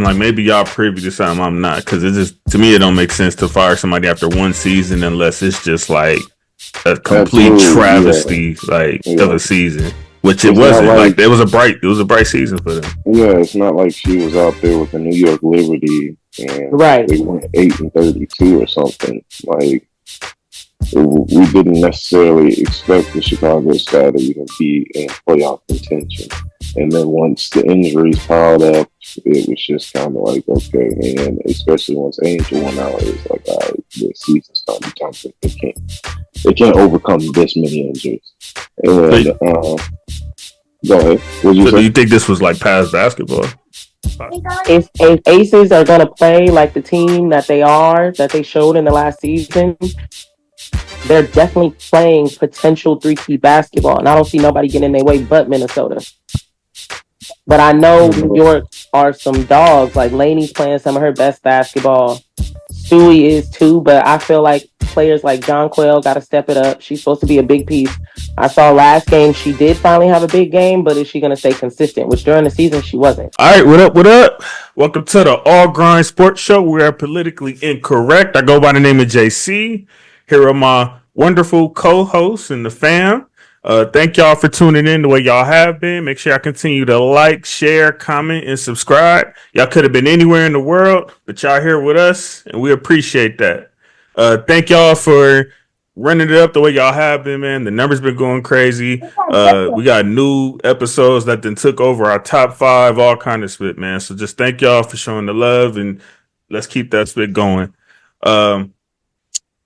Like maybe y'all privy to something I'm not, because it just to me it don't make sense to fire somebody after one season unless it's just like a complete travesty of a season, which it It's wasn't. not Like it was a bright season for them. Yeah, it's not like she was out there with the New York Liberty and Right. they went 8-32 or something. Like we didn't necessarily expect the Chicago Sky to even be in playoff contention. And then once the injuries piled up, it was just kind of like, okay, and especially once Angel went out, it was like, all right, the season's starting to come. It can't overcome this many injuries. And go ahead. So do you think this was like past basketball? If Aces are going to play like the team that they showed in the last season, they're definitely playing potential 3-key basketball. And I don't see nobody getting in their way but Minnesota. But I know New York are some dogs. Like Laney's playing some of her best basketball. Stewie is too, but I feel like players like John Quayle got to step it up. She's supposed to be a big piece. I saw last game she did finally have a big game, but is she going to stay consistent? Which during the season she wasn't. All right, what up, what up? Welcome to the All Grind Sports Show. We are politically incorrect. I go by the name of JC. Here are my wonderful co-hosts and the fam. Thank y'all for tuning in the way y'all have been. Make sure y'all continue to like, share, comment, and subscribe. Y'all could have been anywhere in the world, but y'all here with us, and we appreciate that. Thank y'all for running it up the way y'all have been, man. The numbers been going crazy. We got new episodes that then took over our top 5, all kind of spit, man. So just thank y'all for showing the love, and let's keep that spit going.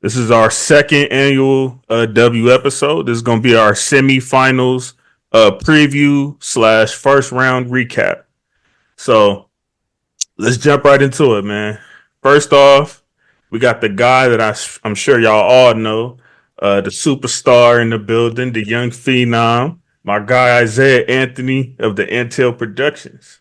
This is our second annual W episode. This is going to be our semifinals preview / first round recap. So let's jump right into it, man. First off, we got the guy that I'm sure y'all all know, the superstar in the building, the young phenom, my guy Isaiah Anthony of the Intel Productions.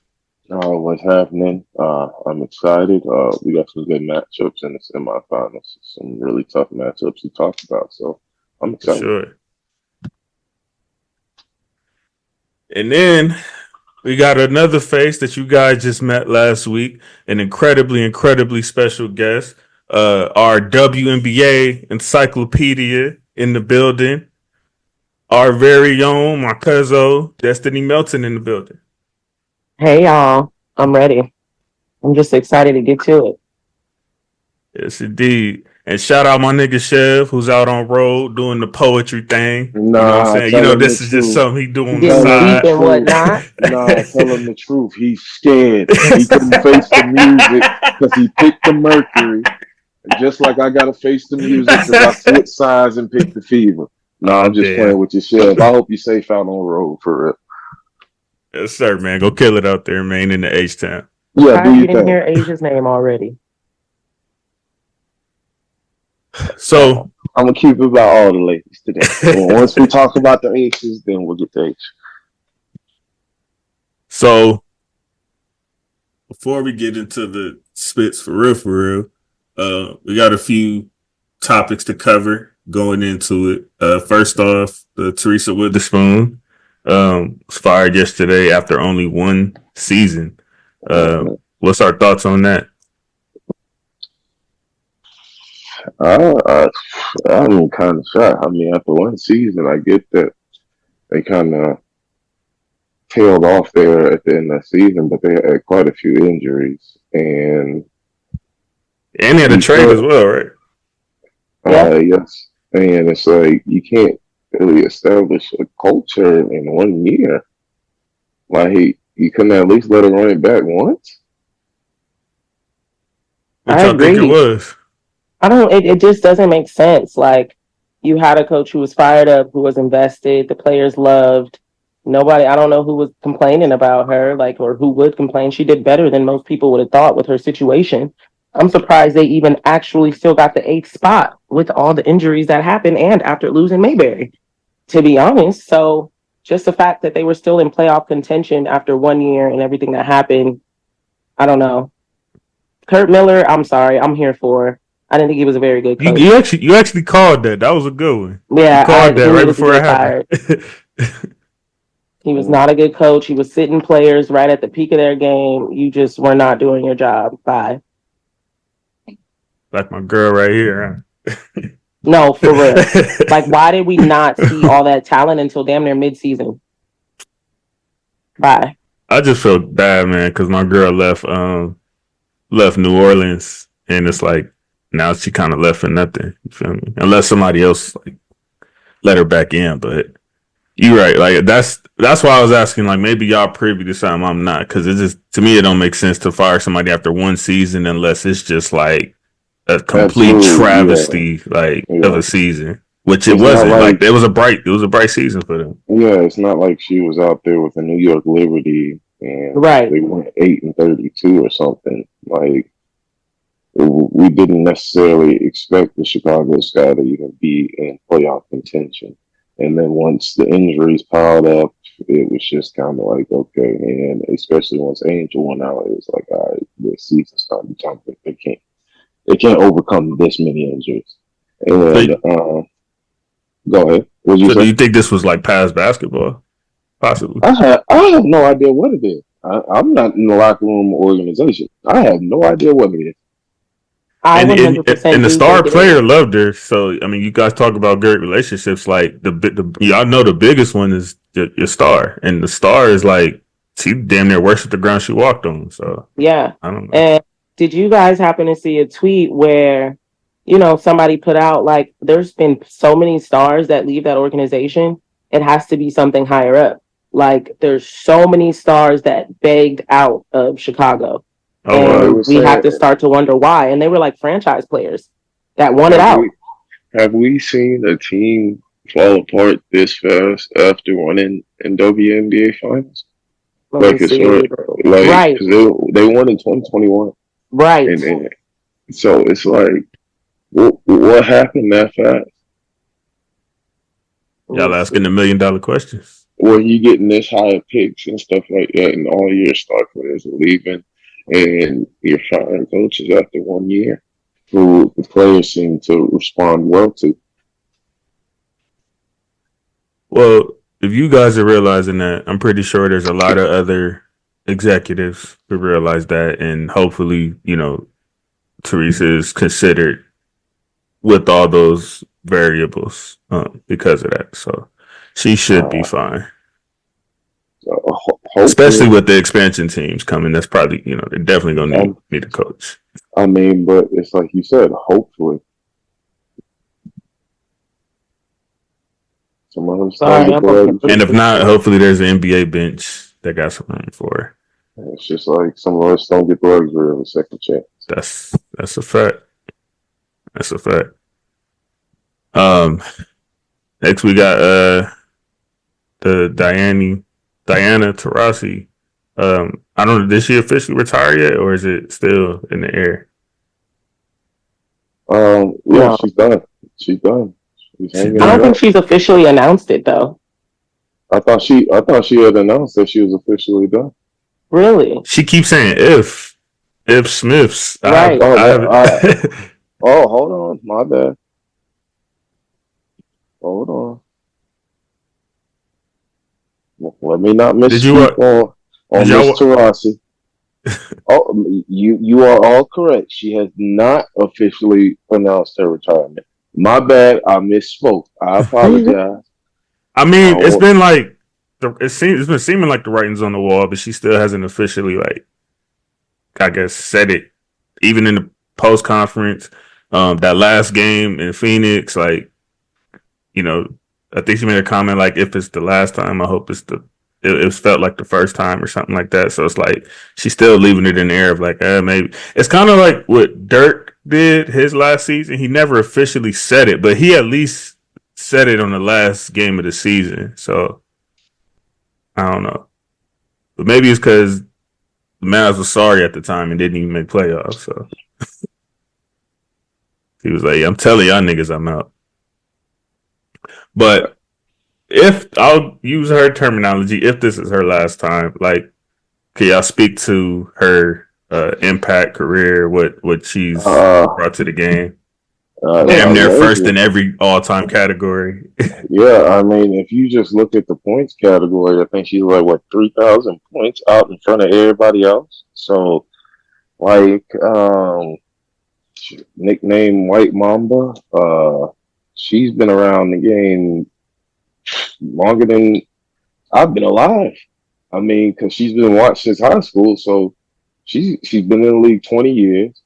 What's happening? I'm excited. We got some good matchups in the semifinals. Some really tough matchups to talk about. So I'm excited. Sure. And then we got another face that you guys just met last week. An incredibly special guest. Our WNBA encyclopedia in the building. Our very own, my cousin, Destiny Melton in the building. Hey, y'all. I'm ready. I'm just excited to get to it. Yes, indeed. And shout out my nigga Chev, who's out on road doing the poetry thing. You know what I'm saying? This is just something he doing on the side. And whatnot. Tell him the truth. He's scared. He couldn't face the music because he picked the Mercury. Just like I got to face the music because I switched sides and picked the Fever. I'm just playing with your Chev. I hope you're safe out on the road for real. Yes, sir, man. Go kill it out there, man, in the H-Town. Yeah, you didn't hear Asia's name already. So I'm gonna keep it about all the ladies today. Once we talk about the aces, then we'll get to H. So before we get into the spits for real, we got a few topics to cover going into it. First off, the THERESA WEATHERSPOON was fired yesterday after only one season. What's our thoughts on that? I'm kind of shocked. I mean, after one season, I get that they kind of tailed off there at the end of the season, but they had quite a few injuries. And they had a trade as well, right? Yes. And it's like you can't really establish a culture in 1 year. Like, you couldn't at least let it run it back once? What y'all think it was? It just doesn't make sense. Like, you had a coach who was fired up, who was invested, the players loved. I don't know who was complaining about her, or who would complain. She did better than most people would have thought with her situation. I'm surprised they even actually still got the 8th spot with all the injuries that happened and after losing Mayberry, to be honest. So just the fact that they were still in playoff contention after 1 year and everything that happened, I don't know. Kurt Miller, I'm sorry, I'm here for. I didn't think he was a very good coach. You actually called that. That was a good one. Yeah, you called that right before it happened. He was not a good coach. He was sitting players right at the peak of their game. You just were not doing your job. Bye. Like my girl right here. No, for real. Like, why did we not see all that talent until damn near mid-season? Bye. I just felt bad, man, because my girl left New Orleans, and it's like now she kind of left for nothing. You feel me? Unless somebody else like let her back in, but you're right. Like that's why I was asking. Like maybe y'all privy to something I'm not, because it just to me it don't make sense to fire somebody after one season unless it's just like a complete travesty of a season, which it wasn't. Like it was a bright season for them. Yeah, it's not like she was out there with the New York Liberty and they went 8-32 or something. Like we didn't necessarily expect the Chicago Sky to even be in playoff contention. And then once the injuries piled up, it was just kind of like, okay, and especially once Angel went out, it was like, all right, the season started jumping. They can't overcome this many injuries. And go ahead. What you say? Do you think this was like past basketball? Possibly. I have no idea what it is. I'm not in the locker room organization. I have no idea what it is. I 100% and the star player loved her. So I mean, you guys talk about great relationships. Like y'all know the biggest one is your star, and the star is like she damn near worshipped the ground she walked on. So yeah, I don't know. And did you guys happen to see a tweet where somebody put out like there's been so many stars that leave that organization, it has to be something higher up. Like there's so many stars that begged out of Chicago. And we have to start to wonder why. And they were like franchise players that wanted out. Have we seen a team fall apart this fast after winning in WNBA finals? Right. Because they won in 2021. Right. And so it's like, what happened that fast? Y'all asking $1 million questions. Well, you getting this high picks and stuff like that, and all your star players are leaving. And you're firing coaches after 1 year, who the players seem to respond well to. Well, if you guys are realizing that, I'm pretty sure there's a lot of other executives who realize that, and hopefully, THERESA is considered with all those variables because of that. So she should be fine. Especially with the expansion teams coming, that's probably they're definitely gonna need a coach. I mean, but it's like you said, hopefully. And if not, hopefully there's an NBA bench that got something for her. It's just like some of us don't get the luxury of a second chance. That's a fact. That's a fact. Next we got the Diana Taurasi. I don't know. Did she officially retire yet, or is it still in the air? Yeah, she's done. She's done. I don't think she's officially announced it though. I thought she had announced that she was officially done. Really? She keeps saying if Smiths. Right. Oh, hold on. My bad. Hold on. Let me not misspeak on Miss Taurasi. You are all correct. She has not officially announced her retirement. My bad. I misspoke. I apologize. I mean, it's been like it's been seeming like the writing's on the wall, but she still hasn't officially said it. Even in the post conference, that last game in Phoenix, I think she made a comment like, "If it's the last time, I hope it's it felt like the first time," or something like that. So it's like she's still leaving it in the air of like, maybe. It's kind of like what Dirk did his last season. He never officially said it, but he at least said it on the last game of the season. So I don't know, but maybe it's because the Mavs was sorry at the time and didn't even make playoffs. So he was like, "I'm telling y'all niggas, I'm out." But if I'll use her terminology, if this is her last time, can y'all speak to her impact career, what she's brought to the game? Damn near first in allegedly. every all-time category. Yeah, I mean, if you just look at the points category, I think she's like what 3,000 points out in front of everybody else. So, like, nickname White Mamba, she's been around the game longer than I've been alive. I mean, because she's been watched since high school, so she's been in the league 20 years,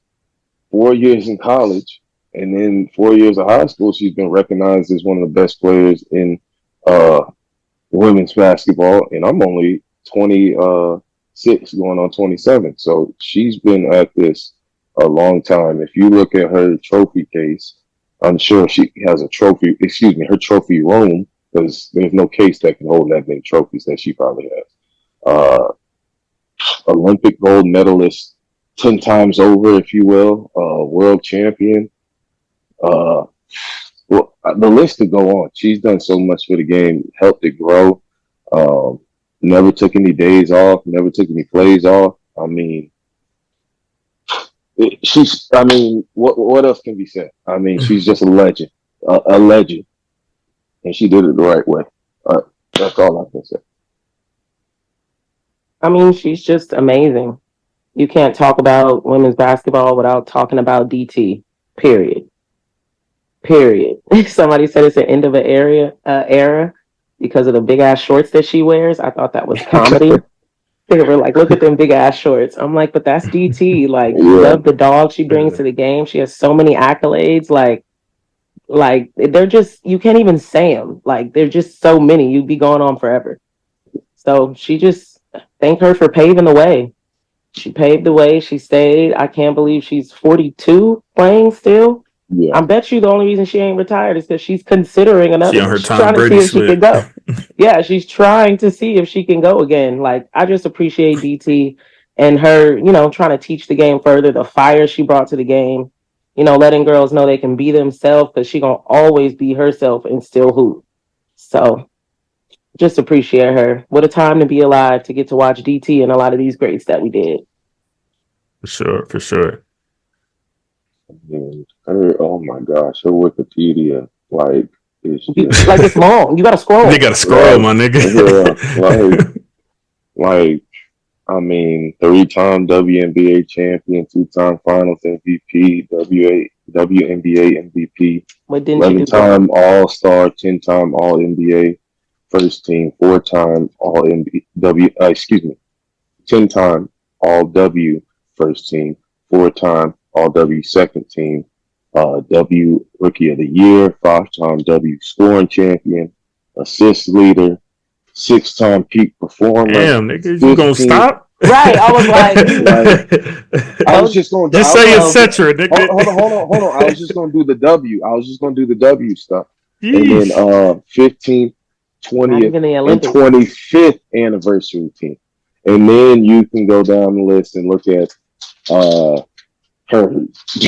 4 years in college, and then 4 years of high school. She's been recognized as one of the best players in uh, women's basketball, and I'm only 26, going on 27. So she's been at this a long time. If you look at her trophy case, I'm sure she has a trophy. Excuse me, her trophy room, because there's no case that can hold that many trophies that she probably has. Uh, Olympic gold medalist 10 times over, if you will, world champion. Uh, well, the list could go on. She's done so much for the game, helped it grow. Um, Never took any days off, never took any plays off. I mean, I mean, what else can be said? I mean, she's just a legend, a legend, and she did it the right way. That's all I can say. I mean, she's just amazing. You can't talk about women's basketball without talking about DT. Period. Period. Somebody said it's the end of an era because of the big ass shorts that she wears. I thought that was comedy. They were like, look at them big ass shorts. I'm like, but that's DT. Like, you Yeah, love the dog she brings to the game. She has so many accolades. Like they're just, you can't even say them. Like, they're just so many. You'd be going on forever. So she just, thank her for paving the way. She paved the way. She stayed. I can't believe she's 42 playing still. yeah, I bet you the only reason she ain't retired is because she's considering She another on one. her She's Tom trying to see Brady if she can slip. go. Yeah, she's trying to see if she can go again. Like, I just appreciate DT and her, trying to teach the game further, the fire she brought to the game, letting girls know they can be themselves because she gonna always be herself and still hoop. So just appreciate her. What a time to be alive to get to watch DT and a lot of these greats that we did. For sure, for sure. and oh my gosh, her Wikipedia, like, is Like, it's just long. You gotta They scroll. got to scroll, like, my yeah, like, nigga. like, I mean, three-time WNBA champion, two-time Finals MVP, WNBA MVP, What didn't you do wrong? 11-time All-Star, 10-time All-NBA first team, four-time All-NBA, excuse me, 10-time All-W first team, four-time All-W second team, W Rookie of the Year, five-time W scoring champion, assist leader, six-time peak performer, Damn, nigga, you gonna 15. stop? Right. I was like, Like, I was just going to, Just I was say just, etc, nigga. hold on. I was just going to do the W. I was just going to do the W stuff. And then Yeesh. 15th, not 20th, even the and Olympics. 25th anniversary team. And then you can go down the list and look at her,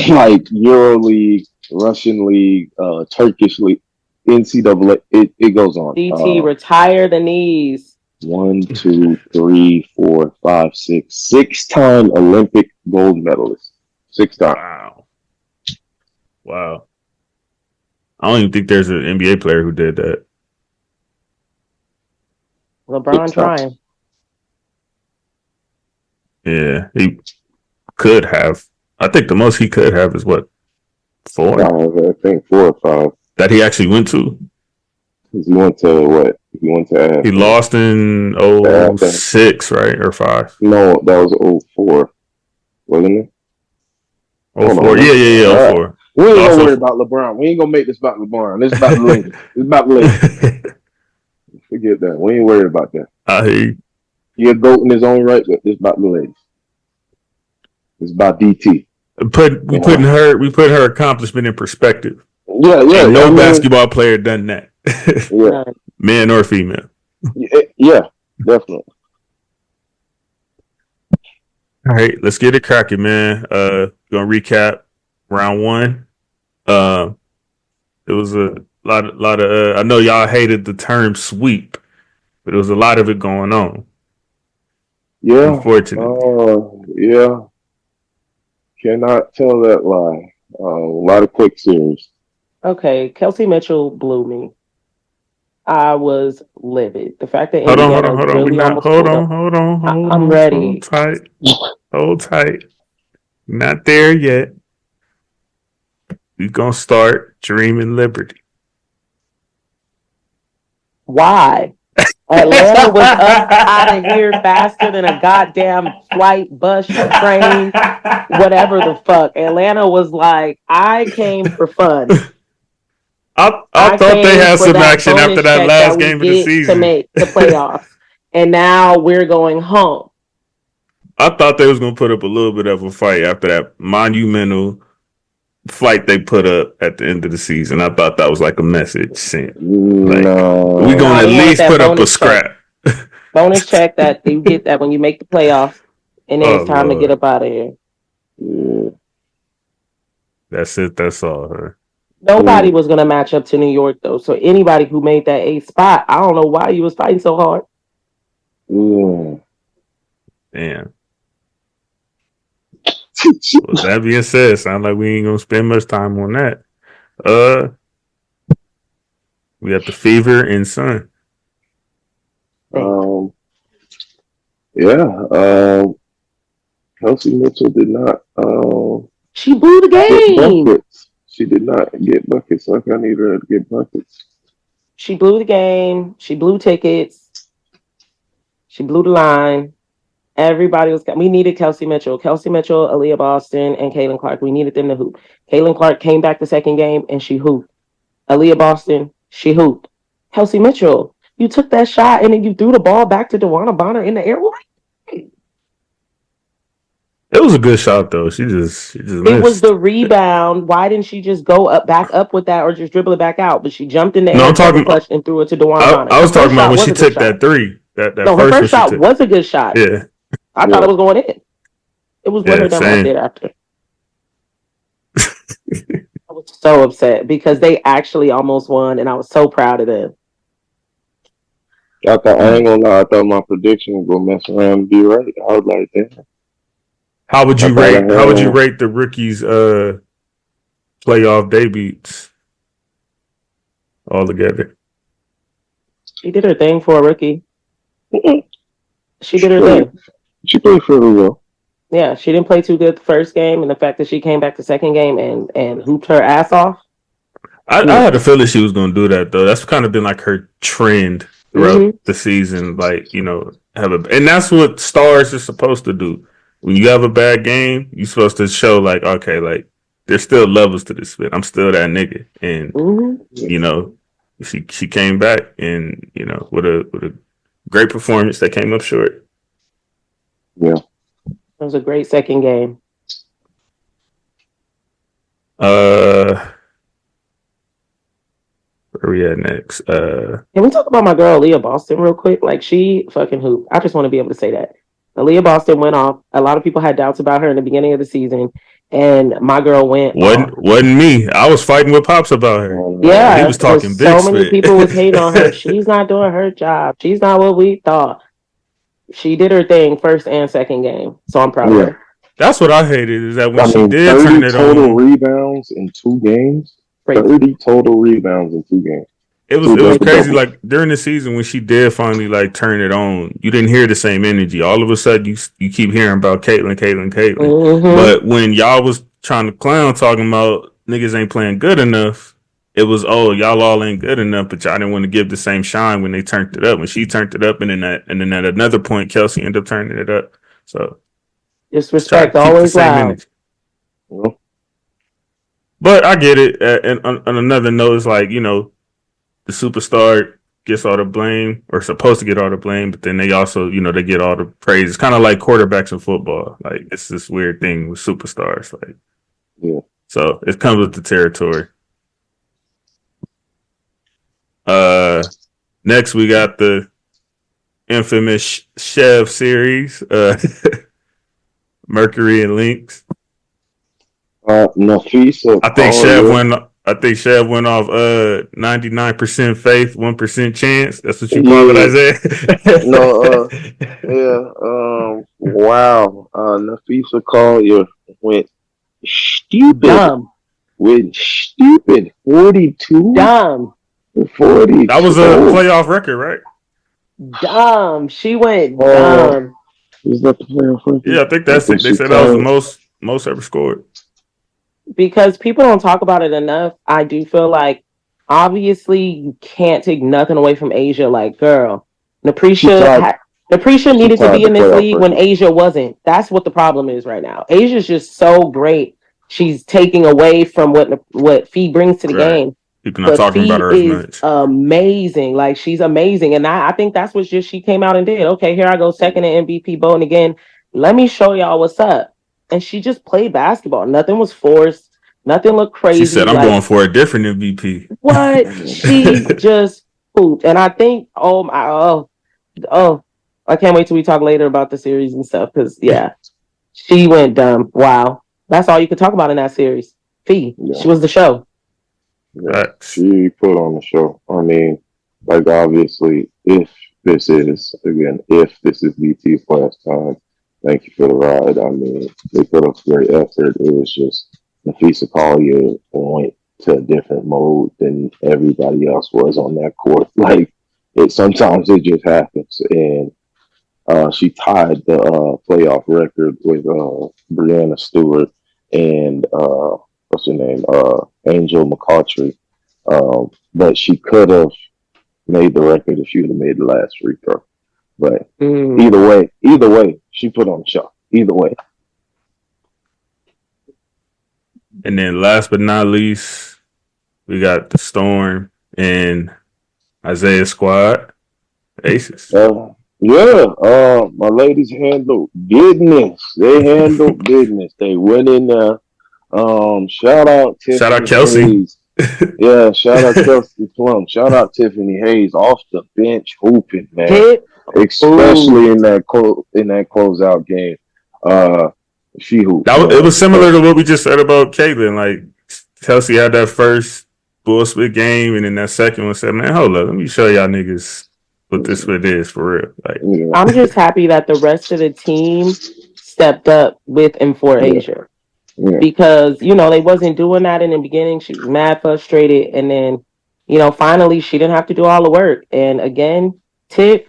like, EuroLeague, Russian League, Turkish League, NCAA. It goes on. DT, retire the knees. 1, 2, 3, 4, 5, 6. Six-time Olympic gold medalist. Six times. Wow. Wow. I don't even think there's an NBA player who did that. LeBron trying. Yeah, he could have. I think the most he could have is what, 4? I think 4 or 5. That he actually went to. He went to what? He went to Athens. He lost in 06, right? Or 5? No, that was 04. Wasn't it? 04. Yeah, 04. We ain't Lost gonna worry about LeBron. We ain't gonna make this about LeBron. This is about the ladies. This is about the ladies. Forget that. We ain't worried about that. I hear you. He a GOAT in his own right, but this is about the ladies. It's about DT. We put her accomplishment in perspective. Yeah. Ain't no basketball player done that. Yeah. Man or female. Yeah, definitely. All right, let's get it cracking, man. Gonna recap round 1. It was a lot of I know y'all hated the term sweep, but there was a lot of it going on. Yeah. Unfortunately. Yeah. Cannot tell that lie. A lot of quick series. Okay, Kelsey Mitchell blew me. I was livid. The fact that Hold on, hold on, Indiana hold on. We really not. almost Hold pulled on, up. hold on, hold I'm on. Hold ready. tight. Hold tight. Not there yet. We gonna start dreaming liberty. Why? Atlanta was up out of here faster than a goddamn flight, bus, train, whatever the fuck. Atlanta was like, I came for fun. I I thought they came had for some that action after bonus that check that last we game of the get to season. make the playoffs. And now we're going home. I thought they was gonna put up a little bit of a fight after that monumental fight they put up at the end of the season. I thought that was like a message sent. Like we No. gonna No, at they wanted least that put up a bonus check. scrap. Bonus check that you get that when you make the playoffs. And then Oh it's time to get Lord, up out of here. Yeah. that's it. That's all. Huh? Nobody Mm. was going to match up to New York, though. So anybody who made that eighth spot, I don't know why you was fighting so hard. Yeah. Damn. Well, that being said, sounds like we ain't gonna spend much time on that. We got the Fever and Sun. um. Yeah. Kelsey Mitchell did not She blew the get game. buckets. She did not get buckets like I need her to get buckets. She blew the game. She blew tickets. She blew the line. Everybody was. We needed Kelsey Mitchell. Kelsey Mitchell, Aaliyah Boston, and Caitlin Clark. We needed them to hoop. Caitlin Clark came back the second game and she hooped. Aaliyah Boston, she hooped. Kelsey Mitchell, you took that shot and then you threw the ball back to DeWanna Bonner in the air. It was a good shot though. She just It was missed. the rebound. Why didn't she just go up, back up with that, or just dribble it back out? But she jumped in the No, air, I'm double talking. clutched, and threw it to DeWanna Bonner. I Her was talking first about shot when was she a good took shot. that three. That No, her first one first she shot took. was a good shot. Yeah, I thought Yeah. it was going in. It was what yeah, her dumbass same. did after. I was so upset because they actually almost won, and I was so proud of them. I ain't gonna lie. I thought my prediction was gonna mess around and be right. I was like, damn. How would I you thought I rate? How would you had. rate the rookies' playoff debuts all together? She did her thing for a rookie. She did She her played. thing. She played fairly well. Yeah, she didn't play too good the first game, and the fact that she came back the second game and hooped her ass off. I had a feeling she was going to do that though. That's kind of been like her trend throughout Mm-hmm. the season. Like have a, and that's what stars are supposed to do. When you have a bad game, you're supposed to show like, okay, like there's still levels to this fit. I'm still that nigga, and Mm-hmm. you know, she came back and with a great performance that came up short. Yeah. It was a great second game. Where we at next? Can we talk about my girl Aaliyah Boston real quick? Like she fucking hoop. I just want to be able to say that. Aaliyah Boston went off. A lot of people had doubts about her in the beginning of the season, and my girl went off. Wasn't me. I was fighting with Pops about her. He Yeah, was because talking big so many spit. people was hating on her. She's not doing her job. She's not what we thought. She did her thing first and second game, so I'm proud of Yeah. her. That's what I hated is that when I she mean, did 30 turn it total on, rebounds in 2 games. Crazy. 30 total rebounds in 2 games. it was Two it was double crazy. doubles. Like during the season when she did finally like turn it on, you didn't hear the same energy. All of a sudden, you keep hearing about Caitlyn. Mm-hmm. But when y'all was trying to clown talking about niggas ain't playing good enough, it was y'all all ain't good enough, but y'all didn't want to give the same shine when they turned it up. When she turned it up, and then at another point, Kelsey ended up turning it up. So just try to Disrespect keep the always same loud. energy. You know? But I get it. And on another note, it's like the superstar gets all the blame or supposed to get all the blame, but then they also, they get all the praise. It's kind of like quarterbacks in football. Like it's this weird thing with superstars. Like, Yeah. so it comes with the territory. Next we got the infamous Chev series, Mercury and Lynx. Nafisa. I think Chev went off 99% faith, 1% chance. That's what you call it, Isaiah. No, yeah. Wow. Nafisa Collier went stupid. Dumb. with stupid 42, Dumb. 40. That was a playoff record, right? Dumb. She went Oh, dumb. is that the playoff record? Yeah, I think that's it. They She said that was the tied. most ever scored. Because people don't talk about it enough. I do feel like obviously you can't take nothing away from Asia. Like, girl, She tied. Napricia She needed to tied be the in this playoff league when record. Asia wasn't. That's what the problem is right now. Asia's just so great. She's taking away from what Fee brings to the Right. game. People not But talking about Fee her as is much. amazing. Like, she's amazing. And I think that's what just she came out and did. Okay, here I go, second in MVP voting again. Let me show y'all what's up. And she just played basketball. Nothing was forced. Nothing looked She crazy. said, "I'm Like, going for a different MVP." what? She just pooped. And I think, I can't wait till we talk later about the series and stuff. Because, yeah, she went dumb. Wow. That's all you could talk about in that series. Fee. Yeah. She was the show. Yeah, she put on the show. I mean, like obviously, if this is BT's last time, thank you for the ride. I mean, they put up great effort. It was just Nafisa Collier went to a different mode than everybody else was on that court. Like sometimes it just happens, and she tied the playoff record with Brianna Stewart and what's her name, Angel McCautry. But she could have made the record if she would have made the last free throw. But either way, she put on the show. Either way. And then last but not least, we got the Storm and Isaiah squad, Aces. My ladies handled business. They handled business. They went in there. Shout out Tiffany Kelsey. Hayes. Yeah, shout out Kelsey Plum. Shout out Tiffany Hayes off the bench hooping, man. Especially in that closeout game. She hooped. It was similar to what we just said about Caitlin. Like Kelsey had that first bull split game, and then that second one said, "Man, hold up, let me show y'all niggas what this split is for real." Like, I'm just happy that the rest of the team stepped up with and for Asia. Yeah. Because, they wasn't doing that in the beginning. She was mad frustrated. And then, finally she didn't have to do all the work. And again, Tiff,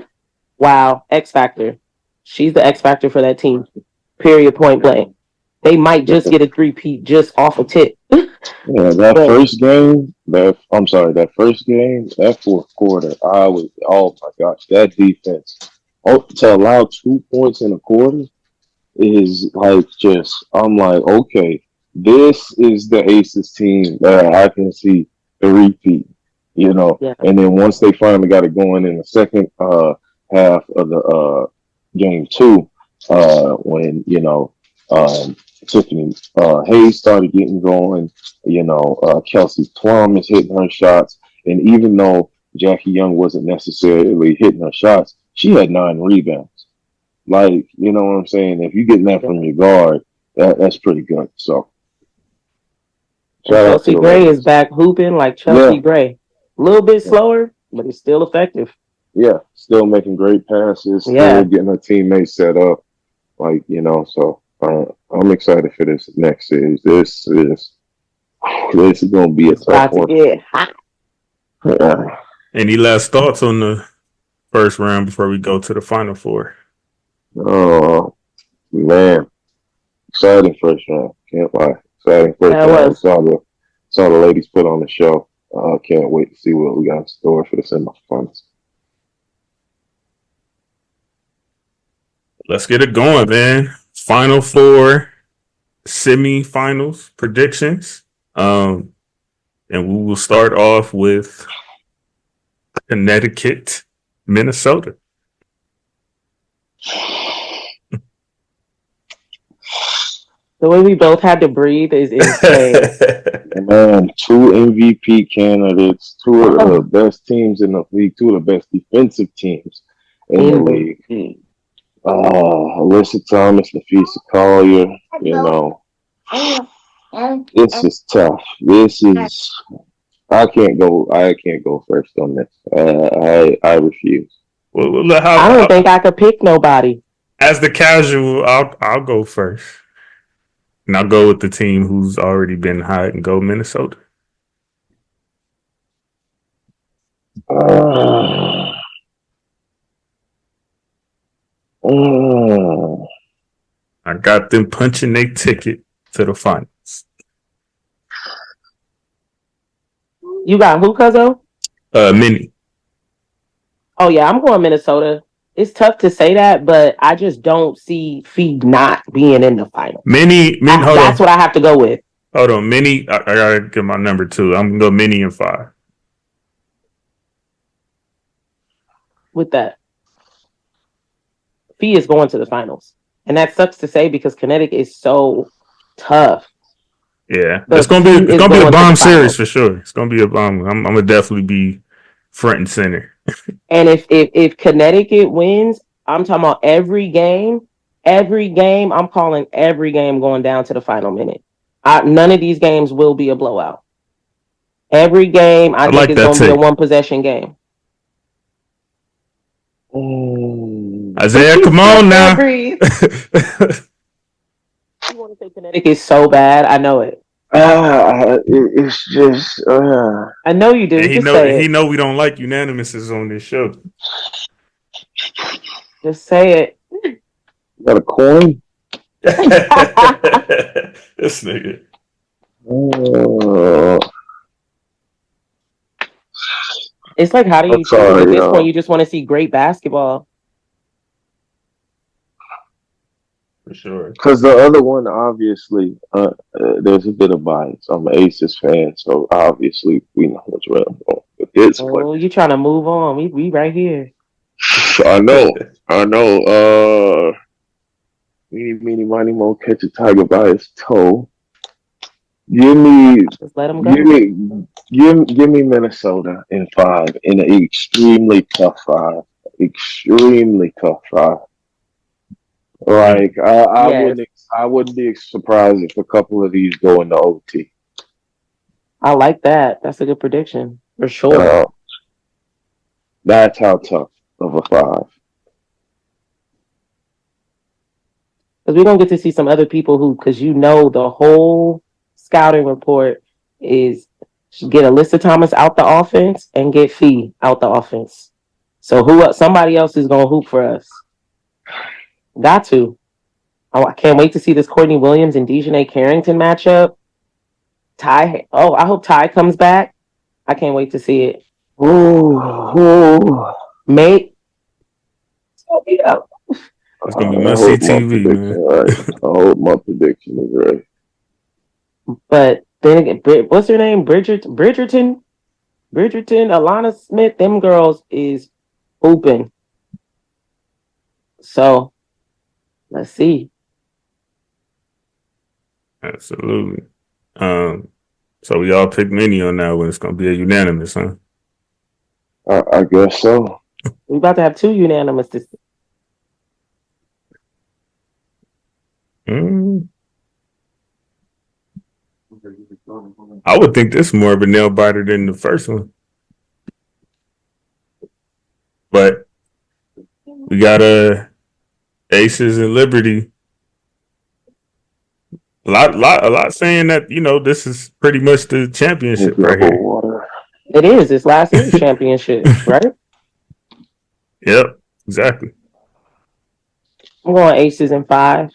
wow, X Factor. She's the X Factor for that team. Period, point blank. They might just get a 3-peat just off of Tiff. That first game, that fourth quarter, oh my gosh, that defense. To allow 2 points in a quarter is like I'm like, okay, this is the Aces team that I can see the repeat, Yeah. And then once they finally got it going in the second half of the game 2, when Tiffany Hayes started getting going, Kelsey Plum is hitting her shots, and even though Jackie Young wasn't necessarily hitting her shots, she had 9 rebounds. Like, you know what I'm saying? If you're getting that from your guard, that's pretty good. So, Chelsea Gray is back hooping like Chelsea Gray. A little bit slower, but he's still effective. Yeah, still making great passes, still getting her teammates set up. Like, so I'm excited for this next series. This is going to be a tough one. Yeah. Any last thoughts on the first round before we go to the Final Four? Oh, man. Exciting first round. Can't lie. Exciting first round. Saw the ladies put on the show. Can't wait to see what we got in store for the semifinals. Let's get it going, man. Final Four semifinals predictions. And we will start off with Connecticut, Minnesota. The way we both had to breathe is insane. Man, 2 MVP candidates, 2 of the best teams in the league, 2 of the best defensive teams in the league. Alyssa Thomas, Nafisa Collier, this is tough. I can't go first on this. I refuse. Well, I don't think I could pick nobody. As the casual, I'll go first. And I'll go with the team who's already been hot and go Minnesota. I got them punching their ticket to the finals. You got who, Cuzzo? Mini. Oh yeah, I'm going Minnesota. It's tough to say that, but I just don't see Fee not being in the final. Mini. That's what I have to go with. Hold on, Mini. I gotta get my number 2. I'm gonna go Mini and 5. With that, Fee is going to the finals, and that sucks to say because Connecticut is so tough. Yeah, it's gonna be a bomb series for sure. It's gonna be a bomb. I'm gonna definitely be front and center. And if Connecticut wins, I'm talking about every game. I'm calling every game going down to the final minute. None of these games will be a blowout. Every game, I think, is going to be a 1 possession game. Isaiah, come on now. You want to say Connecticut so bad? I know it. It's just. I know you do. He know we don't like unanimouses on this show. Just say it. Got a coin? This nigga. It's like, how do you choose at this point? You just want to see great basketball. For sure. Because the other one, obviously, there's a bit of bias. I'm an Aces fan, so obviously we know which way I'm going. But this one, you trying to move on? We right here. I know. Meeny, miny, mo, catch a tiger by his toe. Just let him go. Give me Minnesota in 5 in an extremely tough 5. Extremely tough 5. Like I wouldn't be surprised if a couple of these go into OT. I like that. That's a good prediction for sure. That's how tough of a 5. Because we're gonna get to see some other people because the whole scouting report is get Alyssa Thomas out the offense and get Fee out the offense. So somebody else is gonna hoop for us. Got to. I can't wait to see this Courtney Williams and Dejanay Carrington matchup. Ty. Oh, I hope Ty comes back. I can't wait to see it. Mate. Oh, yeah. It's going to be must-see TV, man. Right. I hope my prediction is right. But then again, what's her name? Bridgerton, Alana Smith, them girls is hooping. So, let's see. Absolutely. So we all pick Mini on that one. It's going to be a unanimous, huh? I guess so. We're about to have 2 unanimous. I would think this is more of a nail biter than the first one. But we got Aces and Liberty. A lot saying that, this is pretty much the championship right here. It is. It's last year's championship, right? Yep, exactly. I'm going Aces in 5.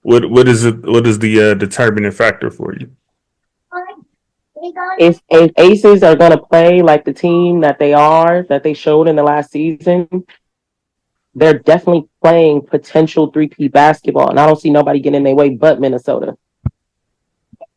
What is the determining factor for you? If Aces are going to play like the team that they showed in the last season, they're definitely playing potential 3P basketball, and I don't see nobody getting in their way but Minnesota.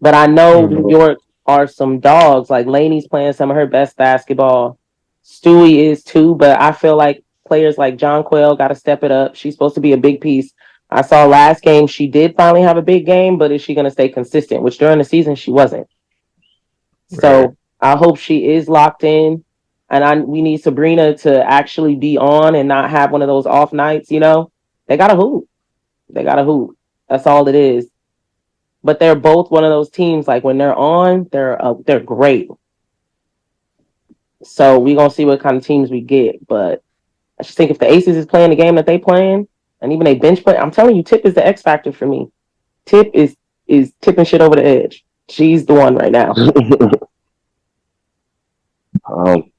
But I know New York are some dogs. Like Laney's playing some of her best basketball. Stewie is too, but I feel like players like John Quayle got to step it up. She's supposed to be a big piece. I saw last game she did finally have a big game, but is she going to stay consistent? Which during the season she wasn't. So I hope she is locked in, and we need Sabrina to actually be on and not have one of those off nights. They got to hoop. That's all it is. But they're both one of those teams. Like when they're on, they're great. So we're gonna see what kind of teams we get. But I just think if the Aces is playing the game that they playing, and even they bench play, I'm telling you, Tip is the X factor for me. Tip is tipping shit over the edge. She's the one right now.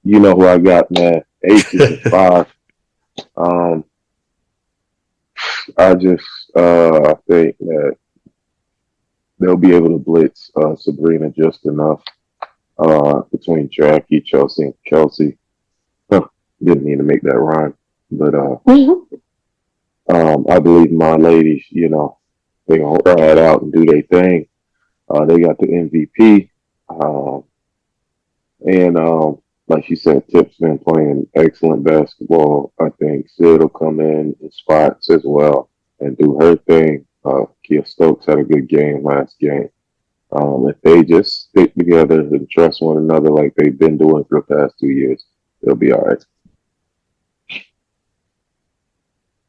You know who I got, man. Aces and 5. I just I think that they'll be able to blitz Sabrina just enough between Jackie, Chelsea, and Kelsey. Didn't mean to make that rhyme, but I believe my ladies, you know, they gonna ride out and do their thing. They got the MVP, and like you said, Tip's been playing excellent basketball. I think Sid will come in spots as well and do her thing. Kia Stokes had a good game last game. If they just stick together and trust one another like they've been doing for the past 2 years, they'll be all right.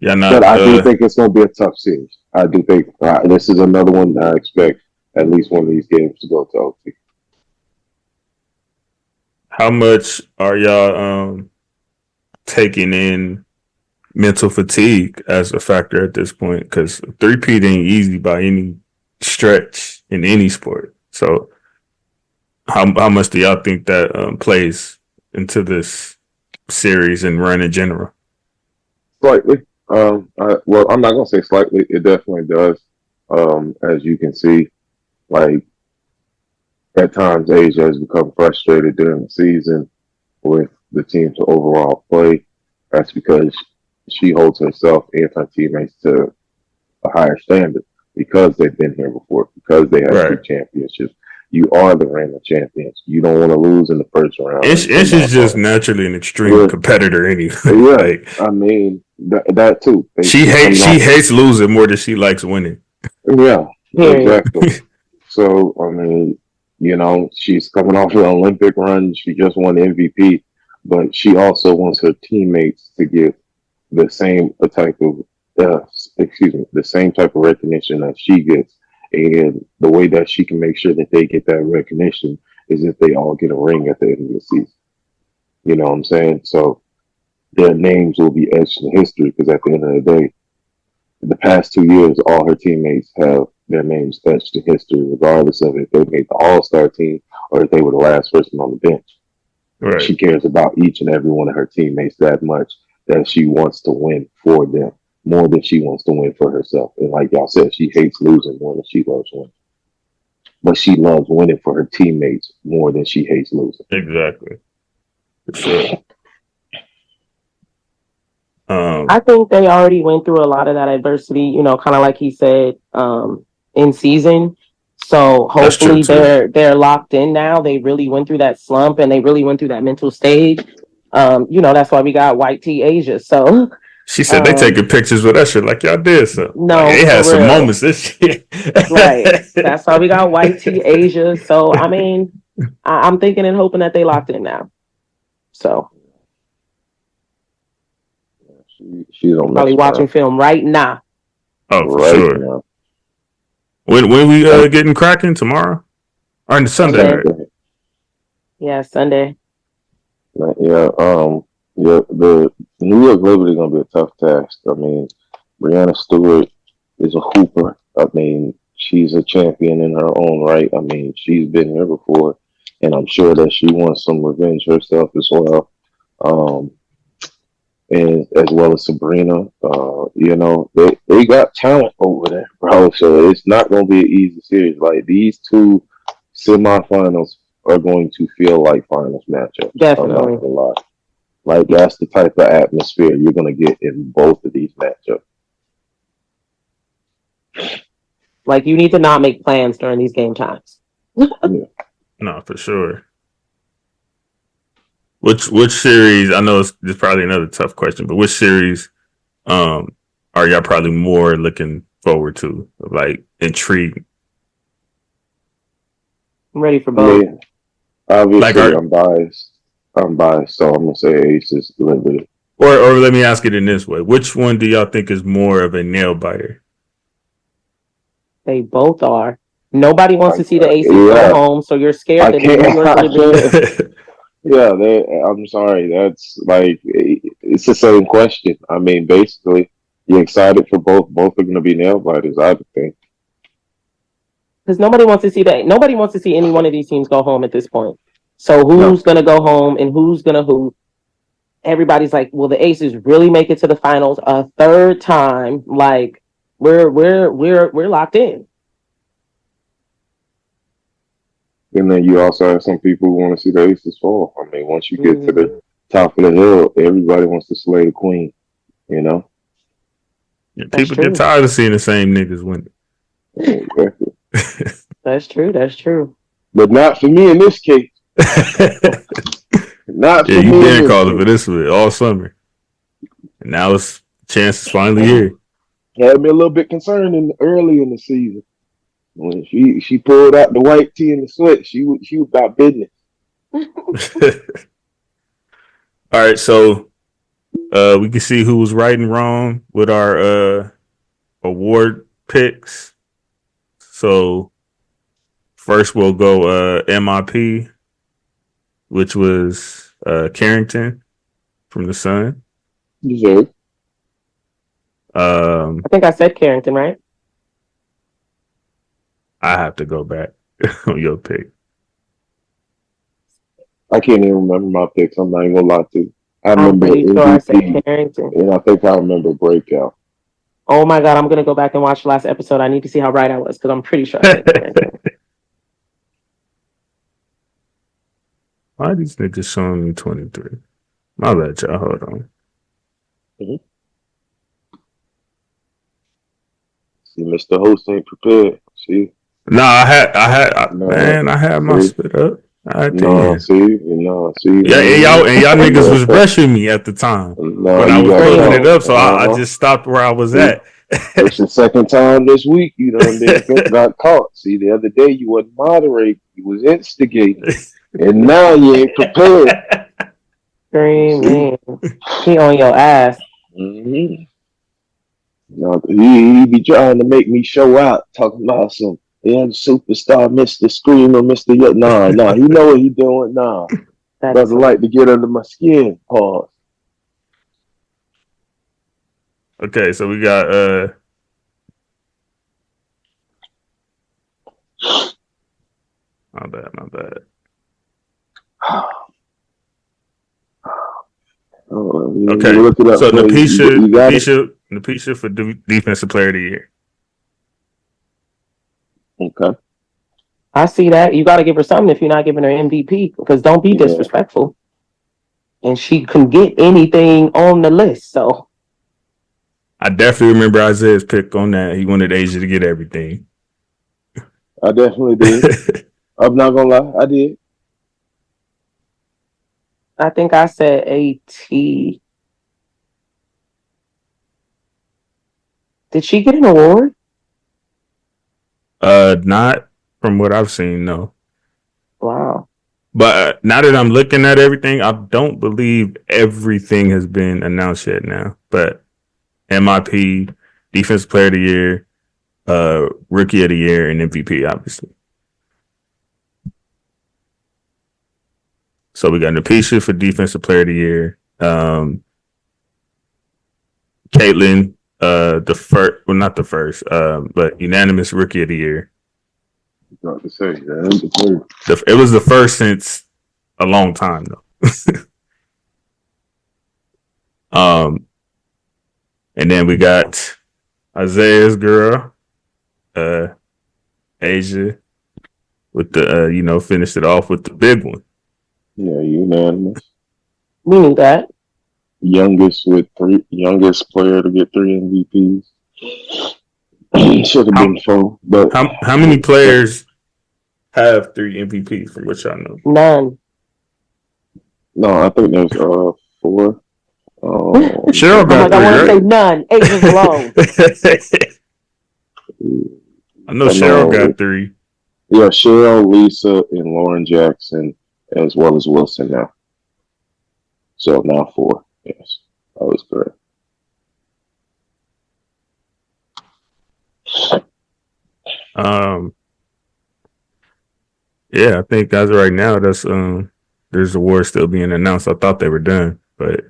Yeah, but I do think it's going to be a tough series. I do think this is another one that I expect at least one of these games to go to OT. How much are y'all taking in mental fatigue as a factor at this point? Because 3-peat ain't easy by any stretch in any sport. So how much do y'all think that plays into this series and run in general? Slightly. Well, I'm not going to say slightly. It definitely does. As you can see, like, at times Asia has become frustrated during the season with the team's overall play. That's because she holds herself and her teammates to a higher standard because they've been here before, because they have 2 championships. You are the reigning champions. You don't want to lose in the first round. And she's just naturally an extreme competitor anyway. Yeah, like, I mean, that too. She hates losing more than she likes winning. Yeah, exactly. So, I mean, you know, she's coming off an Olympic run. She just won the MVP, but she also wants her teammates to get the same type of the same type of recognition that she gets. And the way that she can make sure that they get that recognition is if they all get a ring at the end of the season. You know what I'm saying? So their names will be etched in history because at the end of the day, the past 2 years, all her teammates have their names etched in history, regardless of if they made the All-Star team or if they were the last person on the bench. Right. She cares about each and every one of her teammates that much that she wants to win for them more than she wants to win for herself. And like y'all said, she hates losing more than she loves winning. But she loves winning for her teammates more than she hates losing. Exactly. For sure. I think they already went through a lot of that adversity, you know, kind of like he said, in season. So hopefully they're locked in now. They really went through that slump and they really went through that mental stage. You know, that's why we got White Tea Asia. So she said they taking pictures with that shit like y'all did. So no, like, they had some moments this year. Right. That's why we got White Tea Asia. So I mean, I'm thinking and hoping that they locked in now. So she's on probably watching film right now. Oh, for sure. Now. When we getting cracking tomorrow? Or on Sunday? Right? Yeah, Sunday. Yeah, the New York Liberty gonna be a tough task. I mean, Breanna Stewart is a hooper. I mean, she's a champion in her own right. I mean, she's been here before, and I'm sure that she wants some revenge herself as well. And as well as Sabrina, you know, they got talent over there, bro. So it's not gonna be an easy series. Like these 2 semifinals are going to feel like finals matchups. Definitely. I'm not gonna lie. Like that's the type of atmosphere you're gonna get in both of these matchups. Like you need to not make plans during these game times. Yeah. No, for sure. Which series? I know it's probably another tough question, but which series are y'all probably more looking forward to? Like intrigued? I'm ready for both. Yeah. Obviously, I'm biased, so I'm gonna say Aces Liberty. Or let me ask it in this way: which one do y'all think is more of a nail biter? They both are. Nobody wants to see the Aces go home, so you're scared that New York Liberty. Yeah, I'm sorry. That's like it's the same question. I mean, basically, you're excited for both. Both are going to be nail biters, I would think. Because nobody wants to see that. Nobody wants to see any one of these teams go home at this point. So who's going to go home and who's going to who? Everybody's like, will the Aces really make it to the finals a third time? Like, we're locked in. And then you also have some people who want to see the Aces fall. I mean, once you get to the top of the hill, everybody wants to slay the queen. You know. Yeah, people get tired of seeing the same niggas win. Exactly. That's true. That's true. But not for me in this case. Not for me. You been calling for this one all summer, and now it's chance is finally here. Had me a little bit concerned early in the season when she pulled out the white tee and the sweat. She was about business. All right, so we can see who was right and wrong with our award picks. So first we'll go MIP, which was Carrington from the Sun. Deserved. I think I said Carrington, right? I have to go back on your pick. I can't even remember my picks. I'm not even gonna lie to you. I'm remember pretty sure I said MVP, Carrington. and I think I remember Breakout. Oh my God, I'm gonna go back and watch the last episode. I need to see how right I was because I'm pretty sure I said Carrington. Why are these niggas showing me 23? My bad, y'all. Hold on. Mm-hmm. See, Mr. Host ain't prepared. See? No, I had my spit up. See. Yeah, and y'all niggas was rushing me at the time when I was pulling it up, so I just stopped where I was at. It's the second time this week, you know, got caught. See, the other day you wasn't moderating, you was instigating, and now you ain't prepared. Screaming, he on your ass. Mm-hmm. No, he be trying to make me show out, talking about some young superstar, Mr. Screamer, Mr. Nah, you know what he doing. Nah, doesn't like to get under my skin. Pause. Okay, so we got my bad. Okay, so Napisha for Defensive Player of the Year. Okay. I see that. You got to give her something if you're not giving her MVP, because don't be disrespectful. And she can get anything on the list, so. I definitely remember Isaiah's pick on that. He wanted Asia to get everything. I definitely did. I'm not going to lie. I did. I think I said AT. Did she get an award? Not from what I've seen, no. Wow. But now that I'm looking at everything, I don't believe everything has been announced yet now. But MIP, Defensive Player of the Year, Rookie of the Year, and MVP, obviously. So we got Napisha for Defensive Player of the Year. Caitlin, not the first, but unanimous Rookie of the Year. Not to say that. It was the first since a long time though. And then we got Isaiah's girl, Asia, with the finished it off with the big one. Yeah, unanimous. We knew that. Youngest player to get 3 MVPs. Should have been 4. But how many players have 3 MVPs from what y'all know? None. No, I think there's 4. Cheryl got 3. I want to say none. Asia's alone. I know Cheryl got 3. Yeah, Cheryl, Lisa, and Lauren Jackson, as well as Wilson now. So now 4. Yes, that was correct. Yeah, I think as of right now, that's there's awards still being announced. I thought they were done, but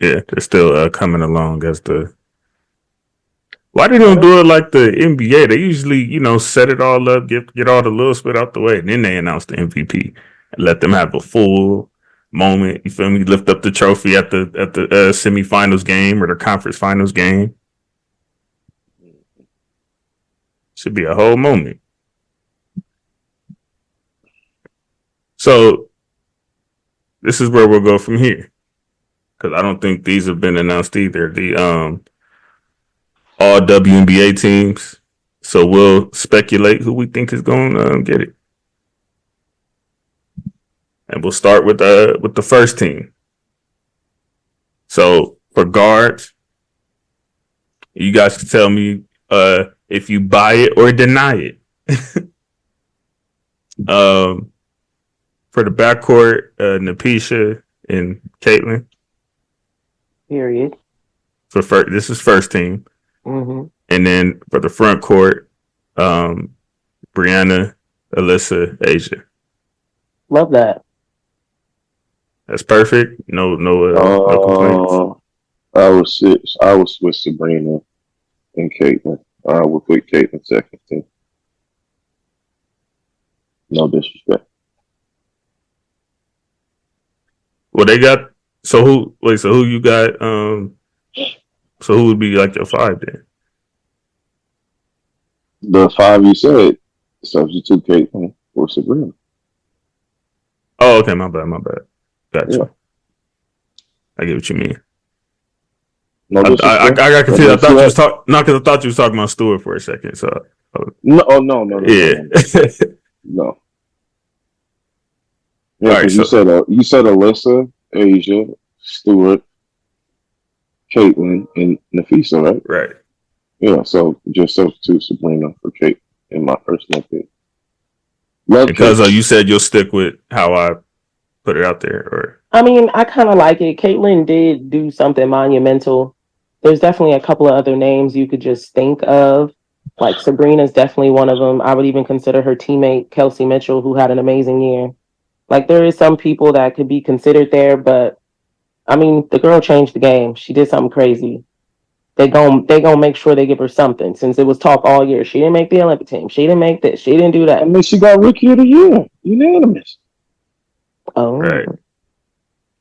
Yeah, they're still coming along as the. Why they don't do it like the NBA? They usually, set it all up, get all the little spit out the way, and then they announce the MVP and let them have a full moment. You feel me? Lift up the trophy at the semifinals game or the conference finals game. Should be a whole moment. So this is where we'll go from here, because I don't think these have been announced either. The all WNBA teams. So we'll speculate who we think is going to get it, and we'll start with the first team. So for guards, you guys can tell me if you buy it or deny it. For the backcourt, Napisha and Caitlin. Period. This is first team. Mm-hmm. And then for the front court, Brianna, Alyssa, Asia. Love that. That's perfect. No complaints. I was with Sabrina and Caitlin. I would put Caitlin second team. No disrespect. Well, they got. So who you got? So who would be like your five then? The five you said, substitute Caitlin or Sabrina. Oh, okay. My bad. Gotcha. Yeah. I get what you mean. No I got confused. I thought you was talking about Stewart for a second. So no. Yeah. No. Yeah, All right, because you said Alyssa, Asia, Stewart, Caitlin, and Nafisa, right? Right. Yeah, so just substitute Sabrina for Kate in my personal opinion. Because you said you'll stick with how I put it out there, or I mean, I kind of like it. Caitlin did do something monumental. There's definitely a couple of other names you could just think of. Like Sabrina's definitely one of them. I would even consider her teammate Kelsey Mitchell, who had an amazing year. Like there is some people that could be considered there, but I mean, the girl changed the game. She did something crazy. They gonna make sure they give her something, since it was talk all year. She didn't make the Olympic team. She didn't make this. She didn't do that. I mean, she got Rookie of the Year, unanimous. Oh, right.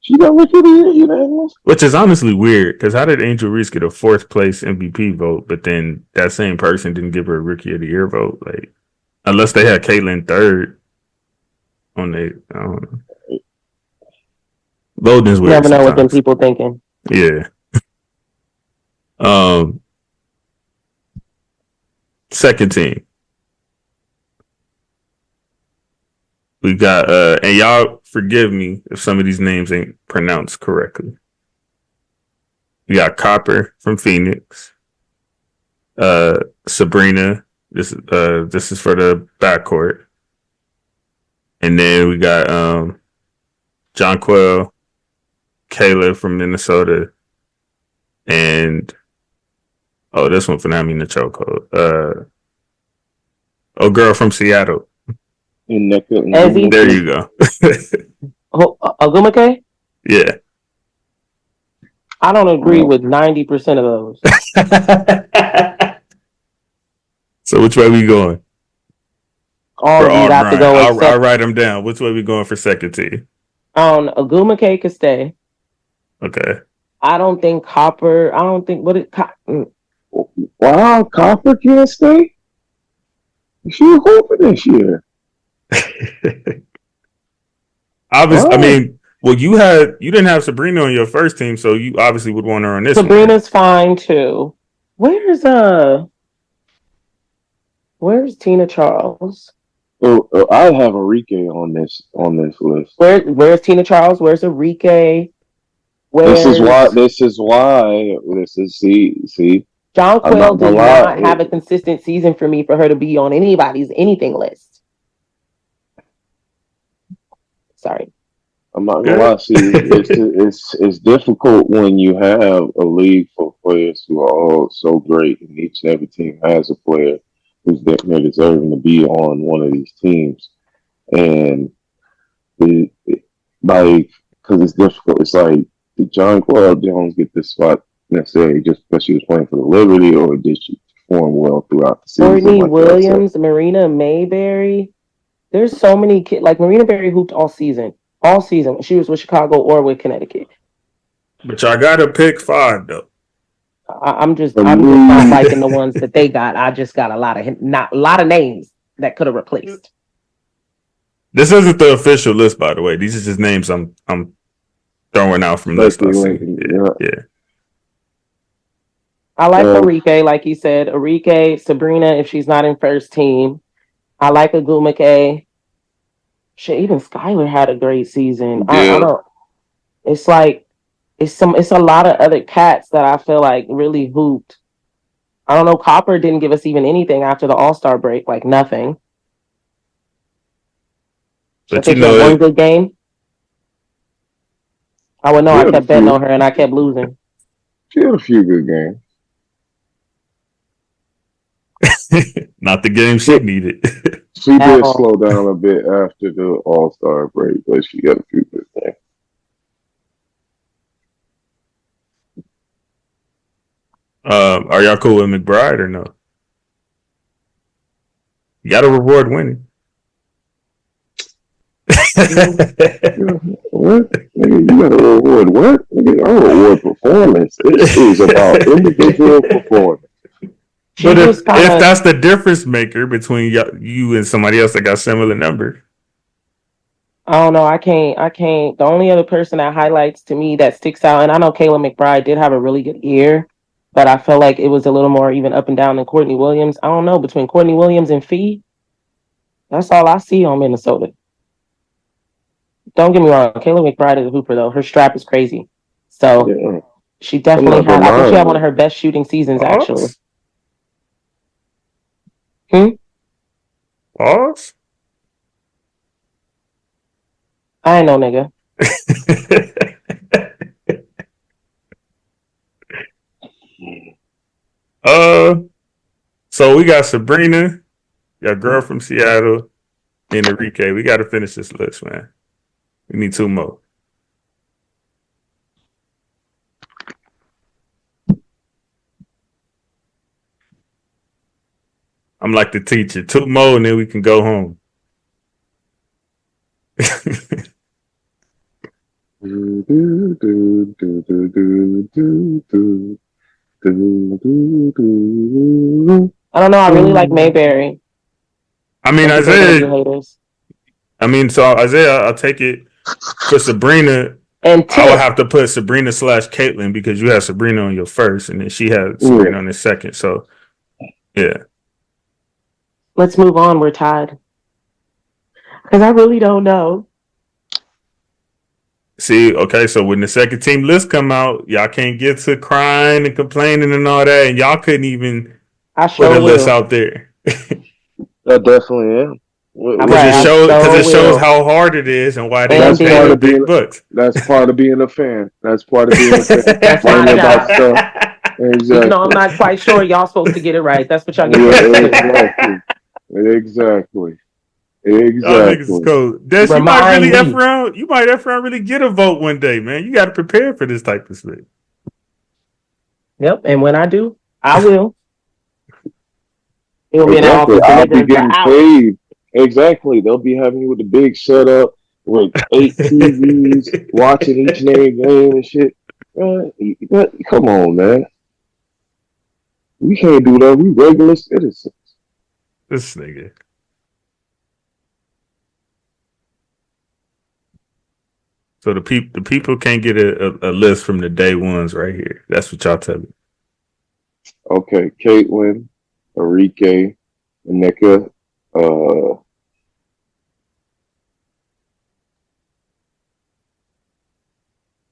She got Rookie of the Year, unanimous. Which is honestly weird, because how did Angel Reese get a fourth place MVP vote, but then that same person didn't give her a Rookie of the Year vote? Like, unless they had Caitlin third on the, I don't know. Voting's weird. You never know what them sometimes. people thinking. Yeah. Second team. We got and y'all forgive me if some of these names ain't pronounced correctly. We got Copper from Phoenix. Sabrina. This is for the backcourt. And then we got Jonquel, Kayla from Minnesota, and this one for not mean the chokehold. Girl from Seattle. There you go. Agumake? Yeah. I don't agree with 90% of those. So which way we going? All of you got to go. I'll write them down. Which way we going for second team? Agumake could stay. Okay. I don't think Copper. I don't think Wow, Copper can't stay. She was hoping this year. Obviously, I mean, well, you didn't have Sabrina on your first team, so you obviously would want her on this. Sabrina's fine too. Where's Tina Charles? I have Enrique on this list. Where's Tina Charles? Where's Enrique? This is why. See. Jonquel did not have a consistent season for me for her to be on anything list. Sorry. I'm not gonna lie. See, it's difficult when you have a league for players who are all so great, and each and every team has a player who's deserving to be on one of these teams, and because it's difficult. It's like did Jonquel Jones get this spot necessarily just because she was playing for the Liberty, or did she perform well throughout the season? Courtney like Williams, Marina Mayberry. There's so many kids. Like Marina Berry hooped all season. All season. She was with Chicago or with Connecticut. But y'all got to pick 5 though. I'm just not liking the ones that they got. I just got a lot of names that could have replaced. This isn't the official list, by the way. These are just names I'm throwing out from list I see. Yeah. I like Arike, like you said. Arike, Sabrina, if she's not in first team. I like Agumake. Shit, even Skylar had a great season. Yeah. I don't. It's like it's a lot of other cats that I feel like really hooped. I don't know. Copper didn't give us even anything after the All-Star break, like nothing. But so I think she had one good game. I would know. I kept betting on her and I kept losing. She had a few good games. Not the game she needed. She did slow down a bit after the All-Star break, but she got a few good games. Are y'all cool with McBride or no? You got to reward winning. What? Nigga, you got to reward what? Nigga, I reward performance. It is about individual performance. But if that's the difference maker between you and somebody else that got similar numbers. I don't know. I can't. The only other person that highlights to me that sticks out, and I know Kayla McBride did have a really good year, but I feel like it was a little more even up and down than Courtney Williams. I don't know. Between Courtney Williams and Fee, that's all I see on Minnesota. Don't get me wrong. Kayla McBride is a hooper, though. Her strap is crazy. So she definitely had, I think she had one of her best shooting seasons, actually. Pause? I ain't no nigga. So we got Sabrina, your girl from Seattle, and Enrique. We got to finish this list, man. We need 2 more. I'm like the teacher. 2 more, and then we can go home. I don't know. I really like Mayberry. I mean, Isaiah. I'll take it for Sabrina. And I would have to put Sabrina / Caitlin because you have Sabrina on your first, and then she had Sabrina on the second. So, yeah. Let's move on. We're tied. Because I really don't know. See, okay, so when the second team list come out, y'all can't get to crying and complaining and all that, and y'all couldn't even put a list out there. I definitely am. Because it shows how hard it is and why they don't pay the big bucks. That's part of being a fan. That's part of being a fan. That's about stuff. Exactly. Even though I'm not quite sure, y'all supposed to get it right. That's what y'all get. Exactly. Des, you might really F around. You might F around really get a vote one day, man. You got to prepare for this type of thing. Yep, and when I do, I will. It'll be I'll be getting paid. Exactly. They'll be having you with the big setup with 8 TVs, watching each and every game and shit. Come on, man. We can't do that. We regular citizens. This nigga. So the people can't get a list from the day ones right here. That's what y'all tell me. Okay, Caitlin, Enrique, Nika,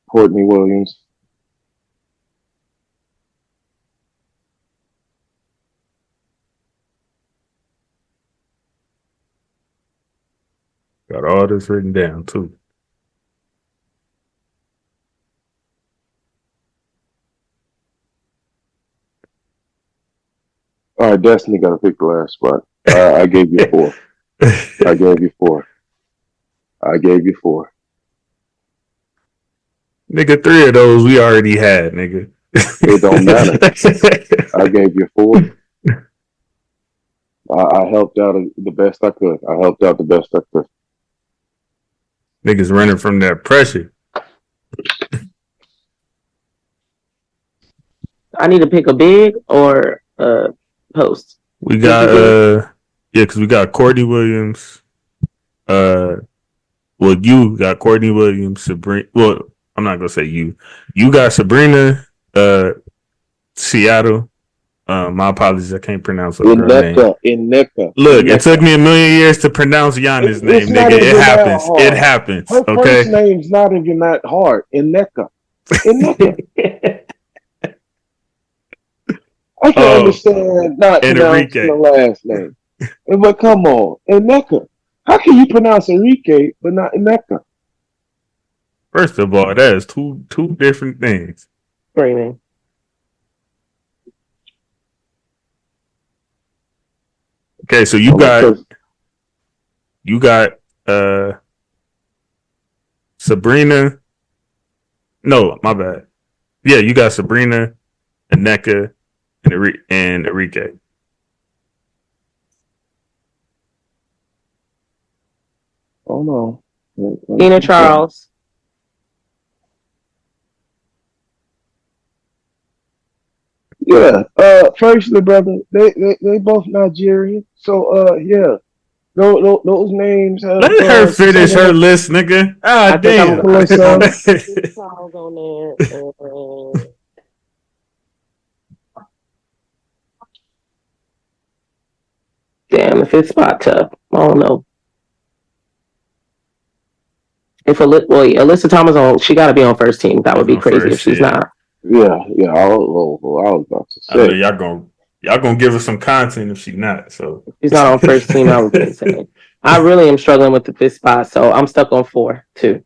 Courtney Williams. Got all this written down too. All right, Destiny got to pick the last spot. I gave you 4. I gave you 4. Nigga, 3 of those we already had, nigga. It don't matter. I gave you 4. I helped out the best I could. Niggas running from that pressure. I need to pick a big or a post. We got because we got Courtney Williams. Well, you got Courtney Williams, Sabrina. Well, I'm not gonna say you. You got Sabrina, Seattle. My apologies, I can't pronounce her name. Ineka. Look, it took me a million years to pronounce Giannis' name, nigga. It happens. It happens. Her okay. First name's not even that hard. Ineka. I can understand not pronouncing the last name. But come on, Ineka. How can you pronounce Enrique but not Ineka? First of all, that is two different things. Screaming. Okay, so you got Sabrina. No, my bad. Yeah, you got Sabrina, Ineka, and Enrique. Oh no. Tina Charles. Yeah. Firstly, brother, they both Nigerian. So yeah. Those names have, let her finish her list, nigga. Ah, damn. Damn, the 5th spot tough. I don't know. If Alyssa Thomas on, she got to be on first team. That would be crazy if she's not. Yeah. I was about to say. I know y'all gonna give her some content if she's not. So if she's not on first team. I would be insane. I really am struggling with the 5th spot, so I'm stuck on 4 too.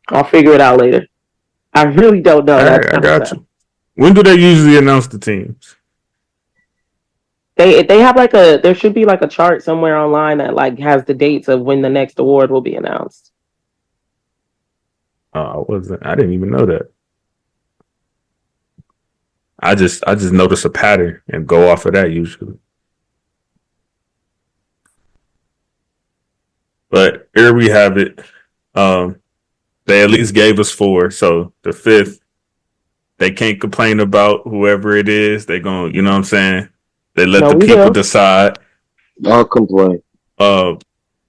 I'll figure it out later. I really don't know. I got you. When do they usually announce the teams? They have there should be like a chart somewhere online that like has the dates of when the next award will be announced. I didn't even know that. I just notice a pattern and go off of that usually. But here we have it. They at least gave us 4, so the 5th, they can't complain about whoever it is. They gonna, you know what I'm saying? They let the people decide. I'll complain.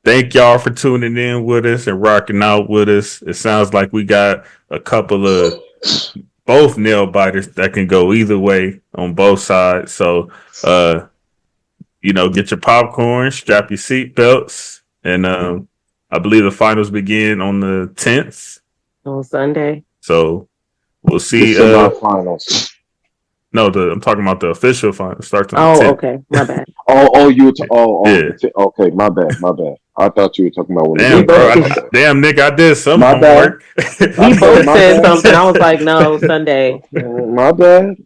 Thank y'all for tuning in with us and rocking out with us. It sounds like we got a couple of both nail biters that can go either way on both sides. So, get your popcorn, strap your seatbelts, and I believe the finals begin on the 10th. On Sunday. So we'll see. Finals. No, I'm talking about the official finals. Starts on the 10th. Okay, my bad. Yeah. Okay, my bad. I thought you were talking about when. Damn, bro. Damn, Nick, I did some homework. We both said something. I was like, no, Sunday. My bad.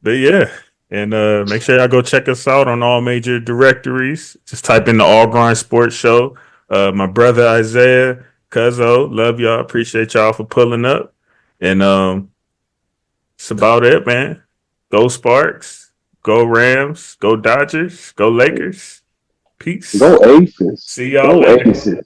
But yeah. And make sure y'all go check us out on all major directories. Just type in the All Grind Sports Show. My brother Isaiah, Cuzzo, love y'all. Appreciate y'all for pulling up. And that's about it, man. Go Sparks. Go Rams. Go Dodgers. Go Lakers. Peace. Go Aces. See y'all later. Aces.